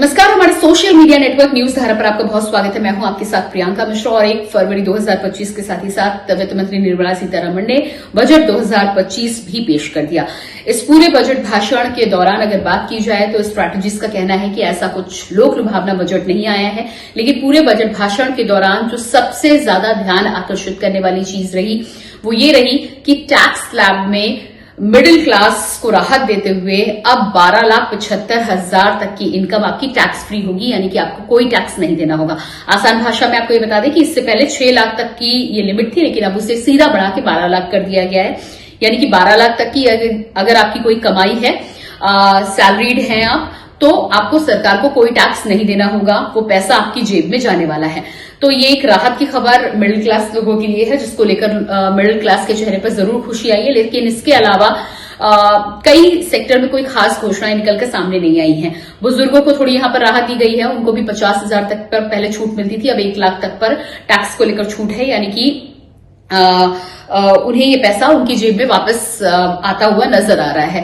नमस्कार, हमारे social media network news धारा पर आपका बहुत स्वागत है। मैं हूं आपके साथ प्रियंका मिश्रा और 1 फरवरी 2025 के साथ ही साथ वित्त मंत्री निर्मला सीतारमण ने बजट 2025 भी पेश कर दिया। इस पूरे बजट भाषण के दौरान अगर बात की जाए तो स्ट्रैटेजिस्ट का कहना है कि ऐसा कुछ लोक लुभावना बजट नहीं आया है, लेकिन पूरे बजट भाषण के दौरान जो सबसे ज्यादा ध्यान आकर्षित करने वाली चीज रही वो ये रही कि टैक्स स्लैब में मिडिल क्लास को राहत देते हुए अब 12,75,000 तक की इनकम आपकी टैक्स फ्री होगी, यानी कि आपको कोई टैक्स नहीं देना होगा। आसान भाषा में आपको ये बता दें कि इससे पहले 6 लाख तक की ये लिमिट थी, लेकिन अब उसे सीधा बढ़ा के 12 लाख कर दिया गया है। यानी कि 12 लाख तक की अगर आपकी कोई कमाई है, सैलरीड हैं आप, तो आपको सरकार को कोई टैक्स नहीं देना होगा, वो पैसा आपकी जेब में जाने वाला है। तो ये एक राहत की खबर मिडिल क्लास लोगों के लिए है, जिसको लेकर मिडिल क्लास के चेहरे पर जरूर खुशी आई है। लेकिन इसके अलावा कई सेक्टर में कोई खास घोषणाएं निकलकर सामने नहीं आई हैं। बुजुर्गों को थोड़ी यहां पर राहत दी गई है, उनको भी 50,000 तक पर पहले छूट मिलती थी, अब 1 लाख तक पर टैक्स को लेकर छूट है, यानी कि उन्हें ये पैसा उनकी जेब में वापस आता हुआ नजर आ रहा है।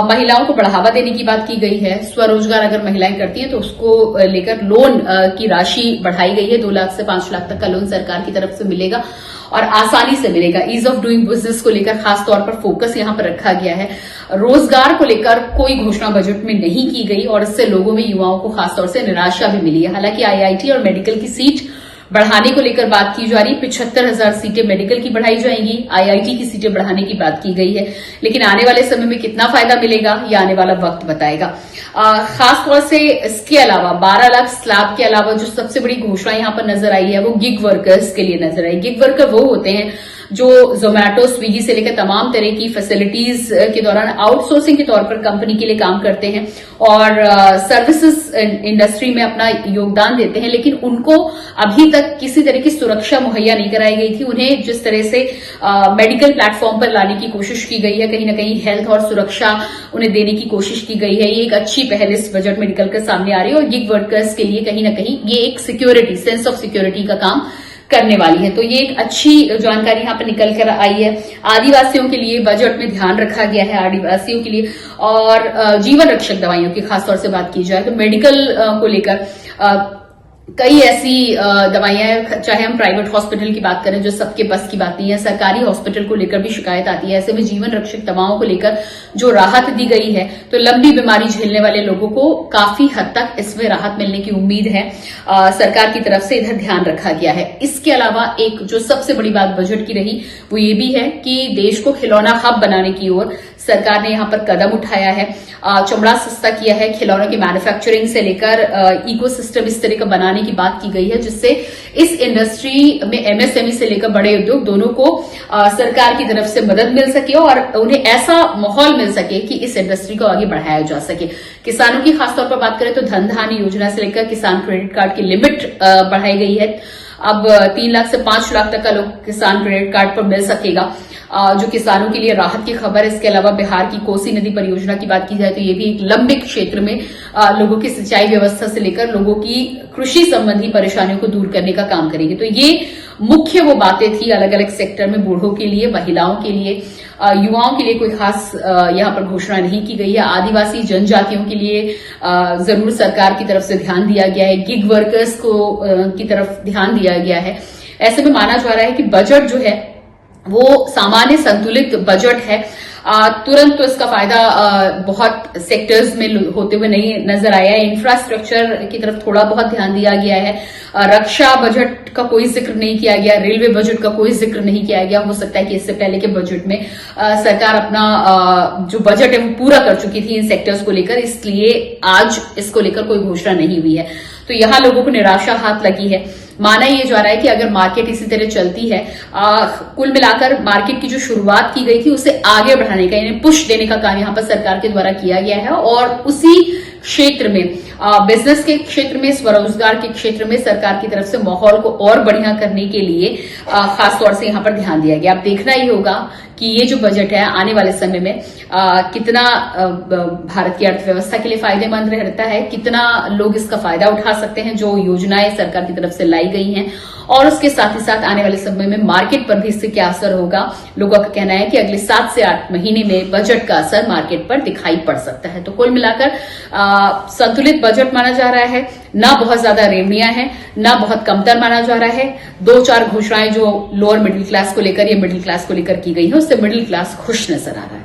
महिलाओं को बढ़ावा देने की बात की गई है। स्वरोजगार अगर महिलाएं करती हैं तो उसको लेकर लोन की राशि बढ़ाई गई है। 2 लाख से 5 लाख तक का लोन सरकार की तरफ से मिलेगा और आसानी से मिलेगा। ईज ऑफ डूइंग बिजनेस को लेकर खास तौर पर फोकस यहां पर रखा गया है। रोजगार को लेकर कोई घोषणा बजट में नहीं की गई और इससे लोगों में, युवाओं को खासतौर से निराशा भी मिली है। हालांकि आईआईटी और मेडिकल की सीट बढ़ाने को लेकर बात की जा रही है। 75,000 सीटें मेडिकल की बढ़ाई जाएंगी, आईआईटी की सीटें बढ़ाने की बात की गई है, लेकिन आने वाले समय में कितना फायदा मिलेगा ये आने वाला वक्त बताएगा। खासतौर से इसके अलावा 12 लाख स्लैब के अलावा जो सबसे बड़ी घोषणा यहां पर नजर आई है वो गिग वर्कर्स के लिए नजर आई। गिग वर्कर वो होते हैं जो जोमैटो, स्विगी से लेकर तमाम तरह की फैसिलिटीज के दौरान आउटसोर्सिंग के तौर पर कंपनी के लिए काम करते हैं और सर्विसेज इंडस्ट्री में अपना योगदान देते हैं, लेकिन उनको अभी तक किसी तरह की सुरक्षा मुहैया नहीं कराई गई थी। उन्हें जिस तरह से मेडिकल प्लेटफॉर्म पर लाने की कोशिश की गई है, कहीं ना कहीं हेल्थ और सुरक्षा उन्हें देने की कोशिश की गई है। ये एक अच्छी पहल इस बजट में निकलकर सामने आ रही है और गिग वर्कर्स के लिए कहीं ना कहीं ये एक सिक्योरिटी, सेंस ऑफ सिक्योरिटी का काम करने वाली है। तो ये एक अच्छी जानकारी यहां पर निकल कर आई है। आदिवासियों के लिए बजट में ध्यान रखा गया है, आदिवासियों के लिए। और जीवन रक्षक दवाइयों की खासतौर से बात की जाए तो मेडिकल को लेकर कई ऐसी दवाइयां, चाहे हम प्राइवेट हॉस्पिटल की बात करें जो सबके बस की बात नहीं है, सरकारी हॉस्पिटल को लेकर भी शिकायत आती है। ऐसे में जीवन रक्षक दवाओं को लेकर जो राहत दी गई है तो लंबी बीमारी झेलने वाले लोगों को काफी हद तक इसमें राहत मिलने की उम्मीद है। सरकार की तरफ से इधर ध्यान रखा गया है। इसके अलावा एक जो सबसे बड़ी बात बजट की रही वो ये भी है कि देश को खिलौना हब बनाने की ओर सरकार ने यहां पर कदम उठाया है। चमड़ा सस्ता किया है, खिलौनों की मैन्युफैक्चरिंग से लेकर इकोसिस्टम इस तरह का बनाने की बात की गई है, जिससे इस इंडस्ट्री में एमएसएमई से लेकर बड़े उद्योग दोनों को सरकार की तरफ से मदद मिल सके और उन्हें ऐसा माहौल मिल सके कि इस इंडस्ट्री को आगे बढ़ाया जा सके। किसानों की खासतौर पर बात करें तो धन धान्य योजना से लेकर किसान क्रेडिट कार्ड की लिमिट बढ़ाई गई है। अब 3 लाख से 5 लाख तक का लोग किसान क्रेडिट कार्ड पर मिल सकेगा, जो किसानों के लिए राहत की खबर है। इसके अलावा बिहार की कोसी नदी परियोजना की बात की जाए तो ये भी एक लंबे क्षेत्र में लोगों की सिंचाई व्यवस्था से लेकर लोगों की कृषि संबंधी परेशानियों को दूर करने का काम करेगी। तो ये मुख्य वो बातें थी अलग अलग सेक्टर में। बूढ़ों के लिए, महिलाओं के लिए, युवाओं के लिए कोई खास यहां पर घोषणा नहीं की गई है। आदिवासी जनजातियों के लिए जरूर सरकार की तरफ से ध्यान दिया गया है। गिग वर्कर्स को की तरफ ध्यान दिया गया है। ऐसे में माना जा रहा है कि बजट जो है वो सामान्य संतुलित बजट है। तुरंत तो इसका फायदा बहुत सेक्टर्स में होते हुए नहीं नजर आया है। इंफ्रास्ट्रक्चर की तरफ थोड़ा बहुत ध्यान दिया गया है। रक्षा बजट का कोई जिक्र नहीं किया गया, रेलवे बजट का कोई जिक्र नहीं किया गया। हो सकता है कि इससे पहले के बजट में सरकार अपना जो बजट है वो पूरा कर चुकी थी इन सेक्टर्स को लेकर, इसलिए आज इसको लेकर कोई घोषणा नहीं हुई है। तो यहां लोगों को निराशा हाथ लगी है। माना यह जा रहा है कि अगर मार्केट इसी तरह चलती है, कुल मिलाकर मार्केट की जो शुरुआत की गई थी उसे आगे बढ़ाने का, यानी पुश देने का काम यहां पर सरकार के द्वारा किया गया है और उसी क्षेत्र में, बिजनेस के क्षेत्र में, स्वरोजगार के क्षेत्र में सरकार की तरफ से माहौल को और बढ़िया करने के लिए खासतौर से यहां पर ध्यान दिया गया। अब देखना ही होगा कि ये जो बजट है आने वाले समय में कितना भारत की अर्थव्यवस्था के लिए फायदेमंद रहता है, कितना लोग इसका फायदा उठा सकते हैं जो योजनाएं सरकार की तरफ से लाई गई हैं, और उसके साथ ही साथ आने वाले समय में मार्केट पर भी इससे क्या असर होगा। लोगों का कहना है कि अगले 7 से 8 महीने में बजट का असर मार्केट पर दिखाई पड़ सकता है। तो कुल मिलाकर संतुलित बजट माना जा रहा है, ना बहुत ज्यादा रेवड़ियां हैं, ना बहुत कमतर माना जा रहा है। 2-4 घोषणाएं जो लोअर मिडिल क्लास को लेकर या मिडिल क्लास को लेकर की गई है, उससे मिडिल क्लास खुश नजर आ रहा है।